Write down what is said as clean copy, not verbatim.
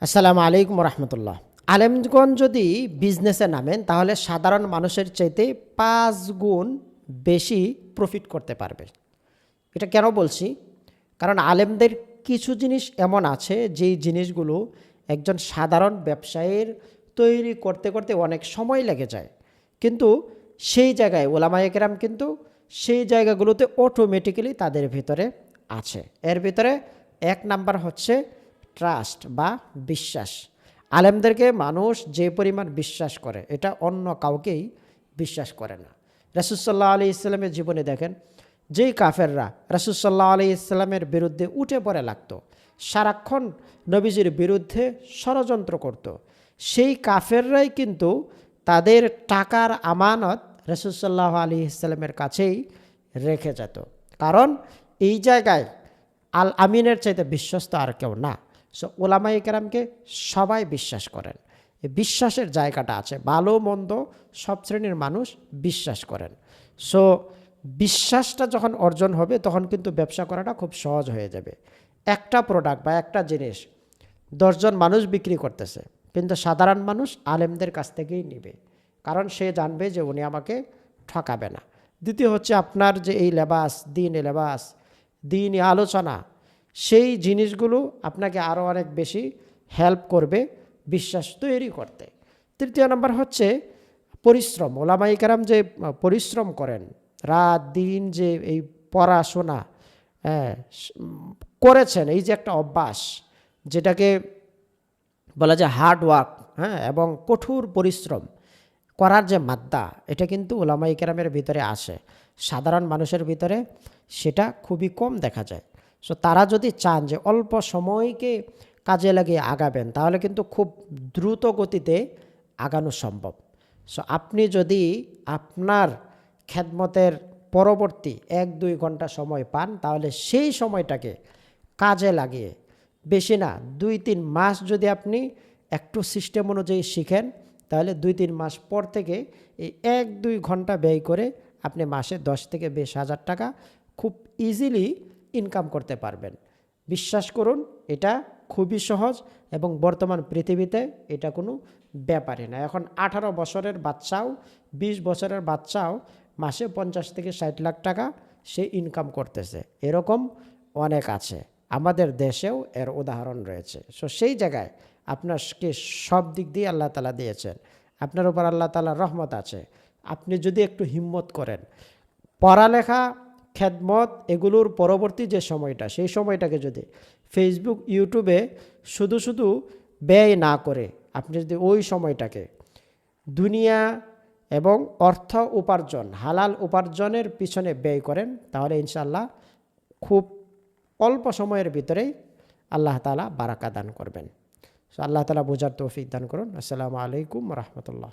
আসসালামু আলাইকুম রহমতুল্লাহ। আলেমগণ যদি বিজনেসে নামেন তাহলে সাধারণ মানুষের চাইতে 5 গুণ বেশি প্রফিট করতে পারবে। এটা কেন বলছি? কারণ আলেমদের কিছু জিনিস এমন আছে যেই জিনিসগুলো একজন সাধারণ ব্যবসায়ীর তৈরি করতে করতে অনেক সময় লেগে যায়, কিন্তু সেই জায়গায় ওলামায়ে কেরাম কিন্তু সেই জায়গাগুলোতে অটোমেটিক্যালি তাদের ভিতরে আছে। এর ভিতরে এক নাম্বার হচ্ছে ট্রাস্ট বা বিশ্বাস। আলেমদেরকে মানুষ যে পরিমাণ বিশ্বাস করে এটা অন্য কাউকেই বিশ্বাস করে না। রাসূল সাল্লাল্লাহু আলাইহি ইসলামের জীবনে দেখেন, যেই কাফেররা রাসূল সাল্লাল্লাহু আলাইহি ইসলামের বিরুদ্ধে উঠে পড়ে লাগতো, সারাক্ষণ নবীজির বিরুদ্ধে ষড়যন্ত্র করত, সেই কাফেররাই কিন্তু তাদের টাকার আমানত রাসূল সাল্লাল্লাহু আলাইহি ইসলামের কাছেই রেখে যেত। কারণ এই জায়গায় আল আমিনের চাইতে বিশ্বস্ত আর কেউ না। সো ওলামায়ে কেরামকে সবাই বিশ্বাস করেন। এই বিশ্বাসের জায়গাটা আছে, ভালো মন্দ সব শ্রেণীর মানুষ বিশ্বাস করেন। সো বিশ্বাসটা যখন অর্জন হবে তখন কিন্তু ব্যবসা করাটা খুব সহজ হয়ে যাবে। একটা প্রোডাক্ট বা একটা জিনিস 10 জন মানুষ বিক্রি করতেছে, কিন্তু সাধারণ মানুষ আলেমদের কাছ থেকেই নেবে, কারণ সে জানবে যে উনি আমাকে ঠকাবে না। দ্বিতীয় হচ্ছে আপনার যে এই লেবাস, দিনই আলোচনা, সেই জিনিসগুলো আপনাকে আরও অনেক বেশি হেল্প করবে বিশ্বাস তৈরি করতে। তৃতীয় নম্বর হচ্ছে পরিশ্রম। ওলামায়ে কেরাম যে পরিশ্রম করেন, রাত দিন যে এই পড়াশোনা করেছেন, এই যে একটা অভ্যাস যেটাকে বলা যায় হার্ড ওয়ার্ক, এবং কঠোর পরিশ্রম করার যে মাদ্দা, এটা কিন্তু ওলামায়ে কেরামের ভিতরে আসে, সাধারণ মানুষের ভিতরে সেটা খুবই কম দেখা যায়। সো তারা যদি চান যে অল্প সময়কে কাজে লাগিয়ে আগাবেন, তাহলে কিন্তু খুব দ্রুত গতিতে আগানো সম্ভব। সো আপনি যদি আপনার খেদমতের পরবর্তী 1-2 ঘন্টা সময় পান, তাহলে সেই সময়টাকে কাজে লাগিয়ে, বেশি না 2-3 মাস যদি আপনি একটু সিস্টেম অনুযায়ী শিখেন, তাহলে 2-3 মাস পর থেকে এই 1-2 ঘন্টা ব্যয় করে আপনি মাসে 10 থেকে 20,000 টাকা খুব ইজিলি ইনকাম করতে পারবেন। বিশ্বাস করুন, এটা খুবই সহজ এবং বর্তমান পৃথিবীতে এটা কোনো ব্যাপারই না। এখন 18 বছরের বাচ্চাও, 20 বছরের বাচ্চাও মাসে 50 থেকে 60 লাখ টাকা সে ইনকাম করতেছে, এরকম অনেক আছে। আমাদের দেশেও এর উদাহরণ রয়েছে। সো সেই জায়গায় আপনাকে সব দিক দিয়ে আল্লাহ তাআলা দিয়েছেন, আপনার উপর আল্লাহ তাআলার রহমত আছে। আপনি যদি একটু হিম্মত করেন, পড়ালেখা, খেদমত এগুলোর পরবর্তী যে সময়টা, সেই সময়টাকে যদি ফেসবুক, ইউটিউবে শুধু শুধু ব্যয় না করে আপনি যদি ওই সময়টাকে দুনিয়া এবং অর্থ উপার্জন, হালাল উপার্জনের পিছনে ব্যয় করেন, তাহলে ইনশাআল্লাহ খুব অল্প সময়ের ভিতরেই আল্লাহ তাআলা বারাকা দান করবেন। সো আল্লাহ তাআলা বোঝার তৌফিক দান করুন। আসসালামু আলাইকুম রহমতুল্লাহ।